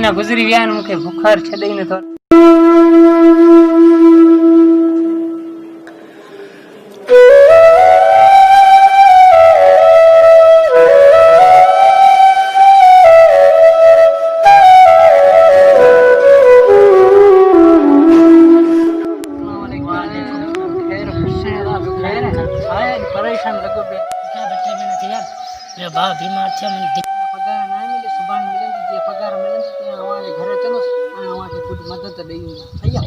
महीना गुजरी विया आहिनि मूंखे बुखार छॾे ई नथो। परेशान लगो पे क्या बैठे में नहीं यार मेरा बाप बीमार था मैंने पगार ना मिले सुबह मिलेंदी जे पगार मिलेंदी ते हमारे घर चलो वहां के कुछ मदद देई सही है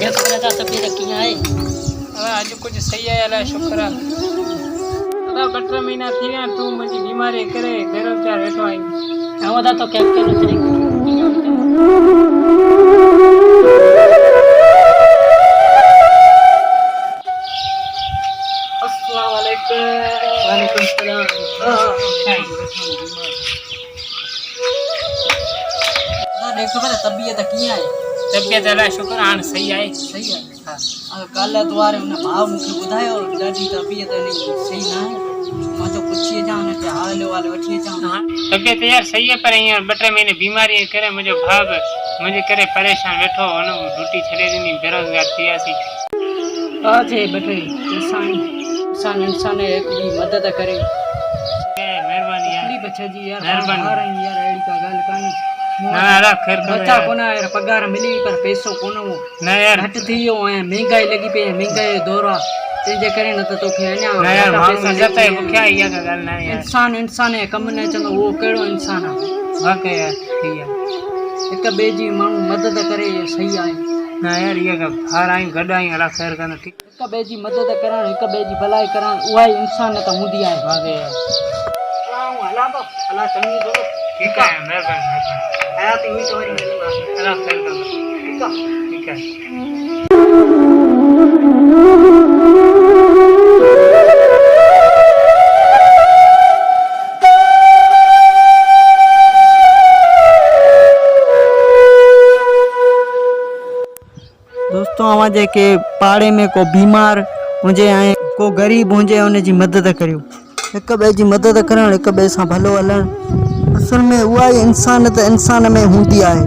ये खबर था तब ये किया है अब आज कुछ सही है अल्लाह शुक्र है दादा 12 महीना थी ना तू मुझी बीमारी करे घर चार बैठो आई आवा तो क्या के न वालेकुम सलाम देखो मेरा तबीयत किया है तबीयत अल्लाह शुक्र हां सही है हां कल द्वारे उन भाव मुखे बुधायो और दादी तबीयत नहीं सही ना है माजो पूछिए जाओ ने के हाल वाले वठिए जाओ हां तबीयत यार सही है पर यार 12 महीने बीमारी करे मुझे भाव मुझे करे परेशान बैठो न ड्यूटी छड़े दी बेरोजगार थियासी आज है बैठे इंसान एक भी मदद करे मेहरबानी यार बच्चा जी यार मेहरबानी यार एड़ी का गल कानी ना यार खैर बच्चा कोना यार पगार मिली पर पैसो कोनो ना यार हट थियो है महंगाई लगी पे महंगाई दौरा ते जे करे न तो के अन्या ना यार पैसा जता है क्या या का गल ना यार इंसान है कम ने चंदो वो केड़ो इंसान है वाकई यार ठीक है एक बेजी मानू मदद करे सही है ना यार ये का भार आई गडाई अला खैर करना ठीक एक बेजी मदद करण एक बेजी भलाई करण उहा इंसान त मुदी है वाकई यार हला तो अला चंगी करो ठीक है मेहरबानी हयाती हुई तो मिलूंगा अला खैर करना ठीक है दोस्तों आवाजे के पाड़े में को बीमार हुजे आए को गरीब हुजे उन जी मदद करियो एक बे जी मदद करण एक बे सा भलो हलन असल में उहा इंसान त इंसान में हुंदी आहे।